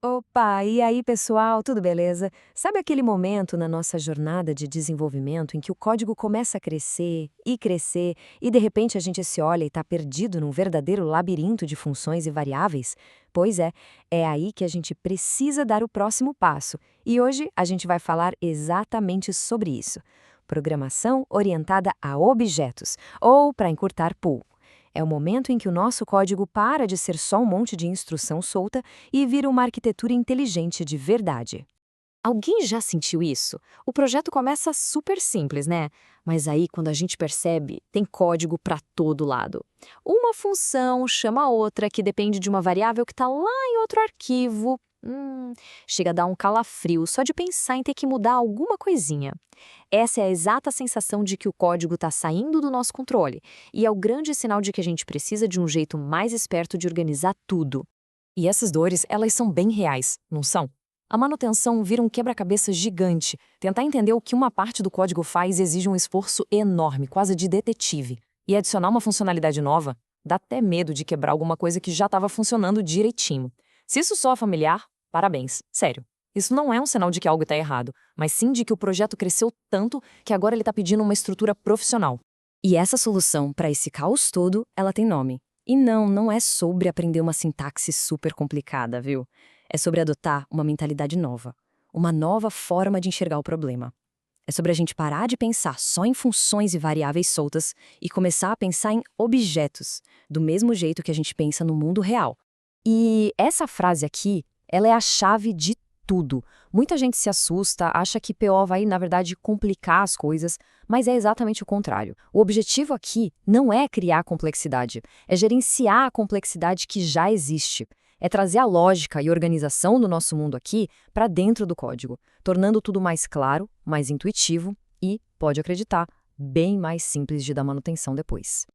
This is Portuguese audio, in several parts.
Opa, e aí pessoal, tudo beleza? Sabe aquele momento na nossa jornada de desenvolvimento em que o código começa a crescer e de repente a gente se olha e está perdido num verdadeiro labirinto de funções e variáveis? Pois é aí que a gente precisa dar o próximo passo. E hoje a gente vai falar exatamente sobre isso. Programação orientada a objetos, ou, para encurtar, POO. É o momento em que o nosso código para de ser só um monte de instrução solta e vira uma arquitetura inteligente de verdade. Alguém já sentiu isso? O projeto começa super simples, né? Mas aí, quando a gente percebe, tem código para todo lado. Uma função chama a outra que depende de uma variável que está lá em outro arquivo. Chega a dar um calafrio só de pensar em ter que mudar alguma coisinha. Essa é a exata sensação de que o código está saindo do nosso controle, e é o grande sinal de que a gente precisa de um jeito mais esperto de organizar tudo. E essas dores, elas são bem reais, não são? A manutenção vira um quebra-cabeça gigante. Tentar entender o que uma parte do código faz exige um esforço enorme, quase de detetive. E adicionar uma funcionalidade nova dá até medo de quebrar alguma coisa que já estava funcionando direitinho. Se isso soa familiar, parabéns, sério. Isso não é um sinal de que algo está errado, mas sim de que o projeto cresceu tanto que agora ele está pedindo uma estrutura profissional. E essa solução para esse caos todo, ela tem nome. E não é sobre aprender uma sintaxe super complicada, viu? É sobre adotar uma mentalidade nova, uma nova forma de enxergar o problema. É sobre a gente parar de pensar só em funções e variáveis soltas e começar a pensar em objetos, do mesmo jeito que a gente pensa no mundo real. E essa frase aqui, ela é a chave de tudo. Muita gente se assusta, acha que PO vai, na verdade, complicar as coisas, mas é exatamente o contrário. O objetivo aqui não é criar complexidade, é gerenciar a complexidade que já existe. É trazer a lógica e organização do nosso mundo aqui para dentro do código, tornando tudo mais claro, mais intuitivo e, pode acreditar, bem mais simples de dar manutenção depois.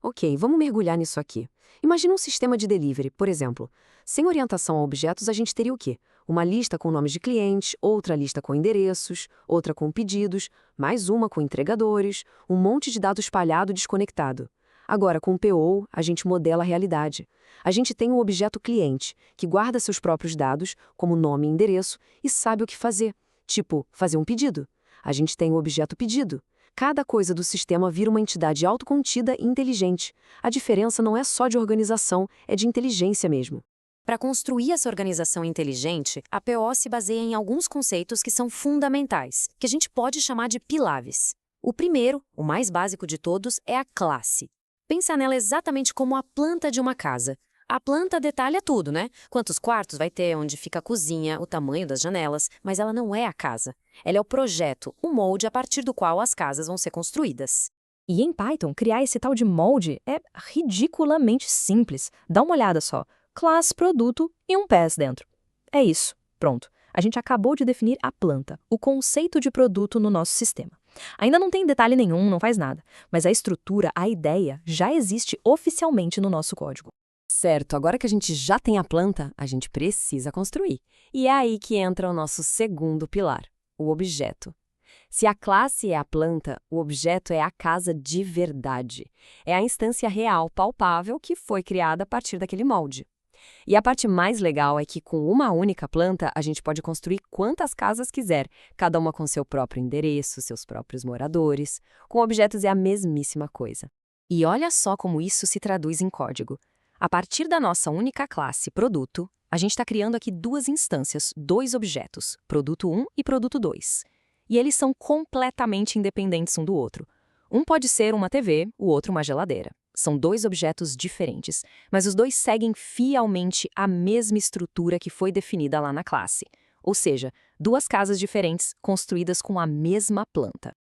Ok, vamos mergulhar nisso aqui. Imagina um sistema de delivery, por exemplo. Sem orientação a objetos, a gente teria o quê? Uma lista com nomes de clientes, outra lista com endereços, outra com pedidos, mais uma com entregadores, um monte de dado espalhado e desconectado. Agora, com o PO, a gente modela a realidade. A gente tem o objeto cliente, que guarda seus próprios dados, como nome e endereço, e sabe o que fazer. Tipo, fazer um pedido. A gente tem o objeto pedido. Cada coisa do sistema vira uma entidade autocontida e inteligente. A diferença não é só de organização, é de inteligência mesmo. Para construir essa organização inteligente, a PO se baseia em alguns conceitos que são fundamentais, que a gente pode chamar de pilares. O primeiro, o mais básico de todos, é a classe. Pensa nela exatamente como a planta de uma casa. A planta detalha tudo, né? Quantos quartos vai ter, onde fica a cozinha, o tamanho das janelas, mas ela não é a casa. Ela é o projeto, o molde a partir do qual as casas vão ser construídas. E em Python, criar esse tal de molde é ridiculamente simples. Dá uma olhada só. Class, produto e um pass dentro. É isso. Pronto. A gente acabou de definir a planta, o conceito de produto no nosso sistema. Ainda não tem detalhe nenhum, não faz nada. Mas a estrutura, a ideia, já existe oficialmente no nosso código. Certo, agora que a gente já tem a planta, a gente precisa construir. E é aí que entra o nosso segundo pilar, o objeto. Se a classe é a planta, o objeto é a casa de verdade. É a instância real, palpável, que foi criada a partir daquele molde. E a parte mais legal é que com uma única planta, a gente pode construir quantas casas quiser, cada uma com seu próprio endereço, seus próprios moradores. Com objetos é a mesmíssima coisa. E olha só como isso se traduz em código. A partir da nossa única classe, produto, a gente está criando aqui duas instâncias, dois objetos, produto 1 e produto 2. E eles são completamente independentes um do outro. Um pode ser uma TV, o outro uma geladeira. São dois objetos diferentes, mas os dois seguem fielmente a mesma estrutura que foi definida lá na classe. Ou seja, duas casas diferentes construídas com a mesma planta.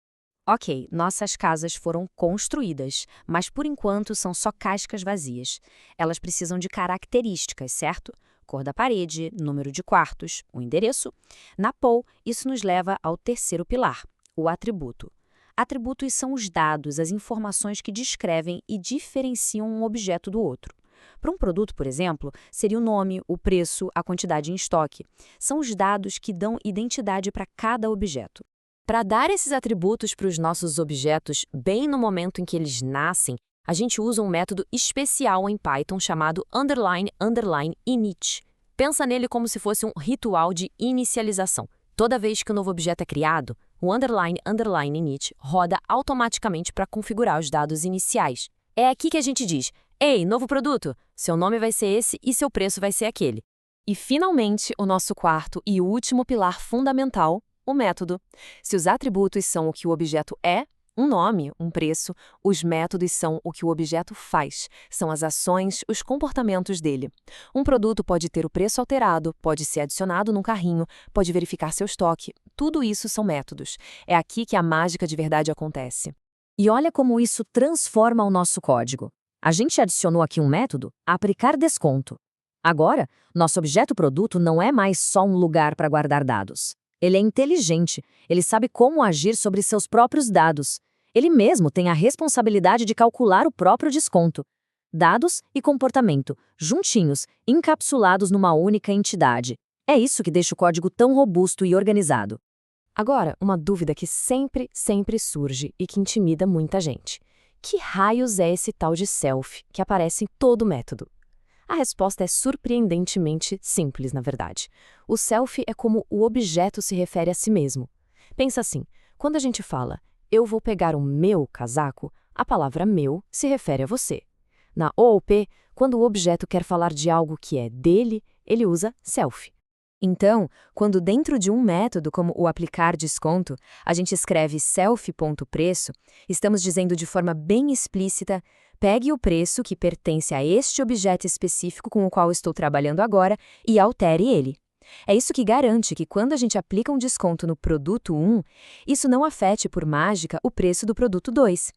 Ok, nossas casas foram construídas, mas por enquanto são só cascas vazias. Elas precisam de características, certo? Cor da parede, número de quartos, o endereço. Na POL, isso nos leva ao terceiro pilar, o atributo. Atributos são os dados, as informações que descrevem e diferenciam um objeto do outro. Para um produto, por exemplo, seria o nome, o preço, a quantidade em estoque. São os dados que dão identidade para cada objeto. Para dar esses atributos para os nossos objetos bem no momento em que eles nascem, a gente usa um método especial em Python chamado __init. Pensa nele como se fosse um ritual de inicialização. Toda vez que um novo objeto é criado, o __init roda automaticamente para configurar os dados iniciais. É aqui que a gente diz: "Ei, novo produto, seu nome vai ser esse e seu preço vai ser aquele." E, finalmente, o nosso quarto e último pilar fundamental, o método. Se os atributos são o que o objeto é, um nome, um preço, os métodos são o que o objeto faz, são as ações, os comportamentos dele. Um produto pode ter o preço alterado, pode ser adicionado num carrinho, pode verificar seu estoque. Tudo isso são métodos. É aqui que a mágica de verdade acontece. E olha como isso transforma o nosso código. A gente adicionou aqui um método, aplicar desconto. Agora, nosso objeto produto não é mais só um lugar para guardar dados. Ele é inteligente, ele sabe como agir sobre seus próprios dados. Ele mesmo tem a responsabilidade de calcular o próprio desconto. Dados e comportamento, juntinhos, encapsulados numa única entidade. É isso que deixa o código tão robusto e organizado. Agora, uma dúvida que sempre surge e que intimida muita gente. Que raios é esse tal de self que aparece em todo método? A resposta é surpreendentemente simples, na verdade. O self é como o objeto se refere a si mesmo. Pensa assim, quando a gente fala, eu vou pegar o meu casaco, a palavra meu se refere a você. Na OOP, quando o objeto quer falar de algo que é dele, ele usa self. Então, quando dentro de um método como o aplicar desconto, a gente escreve self.preço, estamos dizendo de forma bem explícita: pegue o preço que pertence a este objeto específico com o qual estou trabalhando agora e altere ele. É isso que garante que quando a gente aplica um desconto no produto 1, isso não afete por mágica o preço do produto 2.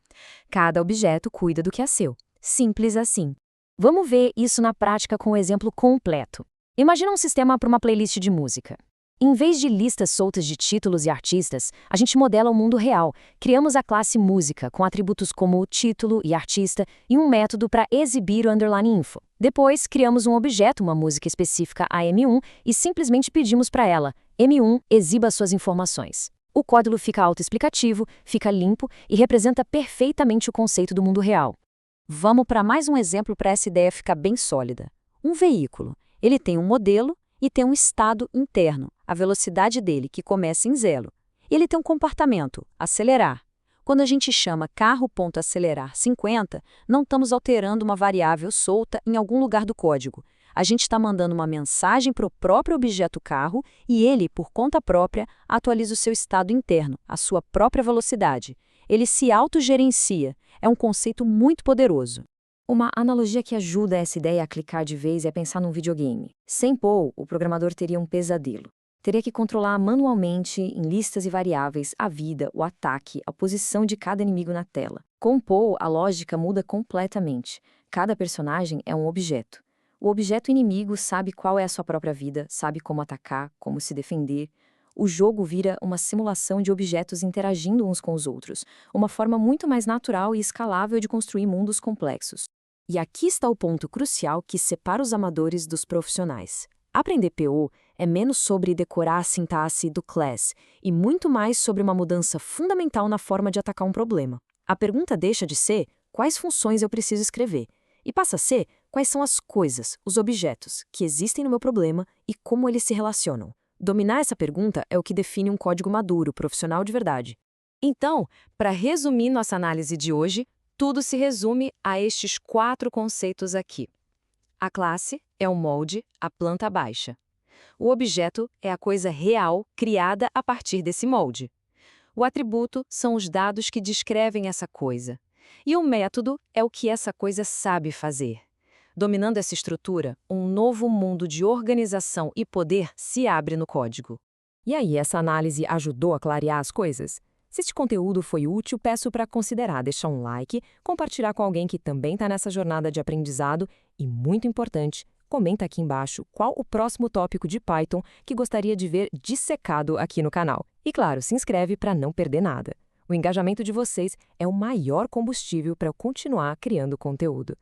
Cada objeto cuida do que é seu. Simples assim. Vamos ver isso na prática com um exemplo completo. Imagina um sistema para uma playlist de música. Em vez de listas soltas de títulos e artistas, a gente modela o mundo real. Criamos a classe música, com atributos como título e artista, e um método para exibir o _info. Depois, criamos um objeto, uma música específica, a M1, e simplesmente pedimos para ela: M1, exiba suas informações. O código fica autoexplicativo, fica limpo e representa perfeitamente o conceito do mundo real. Vamos para mais um exemplo para essa ideia ficar bem sólida. Um veículo. Ele tem um modelo e tem um estado interno, a velocidade dele, que começa em 0. Ele tem um comportamento, acelerar. Quando a gente chama carro.acelerar 50, não estamos alterando uma variável solta em algum lugar do código. A gente está mandando uma mensagem para o próprio objeto carro e ele, por conta própria, atualiza o seu estado interno, a sua própria velocidade. Ele se autogerencia. É um conceito muito poderoso. Uma analogia que ajuda essa ideia a clicar de vez é pensar num videogame. Sem Paul, o programador teria um pesadelo. Teria que controlar manualmente, em listas e variáveis, a vida, o ataque, a posição de cada inimigo na tela. Com Paul, a lógica muda completamente. Cada personagem é um objeto. O objeto inimigo sabe qual é a sua própria vida, sabe como atacar, como se defender. O jogo vira uma simulação de objetos interagindo uns com os outros, uma forma muito mais natural e escalável de construir mundos complexos. E aqui está o ponto crucial que separa os amadores dos profissionais. Aprender PO é menos sobre decorar a sintaxe do class e muito mais sobre uma mudança fundamental na forma de atacar um problema. A pergunta deixa de ser quais funções eu preciso escrever e passa a ser quais são as coisas, os objetos, que existem no meu problema e como eles se relacionam. Dominar essa pergunta é o que define um código maduro, profissional de verdade. Então, para resumir nossa análise de hoje, tudo se resume a estes 4 conceitos aqui. A classe é o molde, a planta baixa. O objeto é a coisa real criada a partir desse molde. O atributo são os dados que descrevem essa coisa. E o método é o que essa coisa sabe fazer. Dominando essa estrutura, um novo mundo de organização e poder se abre no código. E aí, essa análise ajudou a clarear as coisas? Se este conteúdo foi útil, peço para considerar deixar um like, compartilhar com alguém que também está nessa jornada de aprendizado e, muito importante, comenta aqui embaixo qual o próximo tópico de Python que gostaria de ver dissecado aqui no canal. E claro, se inscreve para não perder nada. O engajamento de vocês é o maior combustível para eu continuar criando conteúdo.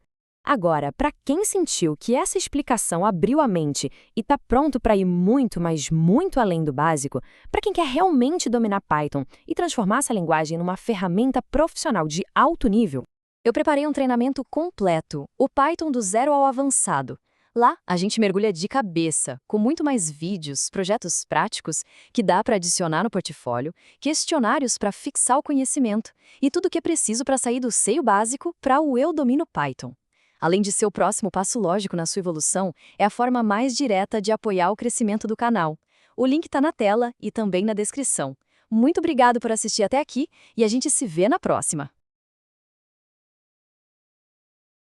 Agora, para quem sentiu que essa explicação abriu a mente e está pronto para ir muito, mas muito além do básico, para quem quer realmente dominar Python e transformar essa linguagem numa ferramenta profissional de alto nível, eu preparei um treinamento completo, o Python do zero ao avançado. Lá, a gente mergulha de cabeça, com muito mais vídeos, projetos práticos que dá para adicionar no portfólio, questionários para fixar o conhecimento e tudo o que é preciso para sair do seio básico para o Eu Domino Python. Além de ser o próximo passo lógico na sua evolução, é a forma mais direta de apoiar o crescimento do canal. O link está na tela e também na descrição. Muito obrigado por assistir até aqui e a gente se vê na próxima!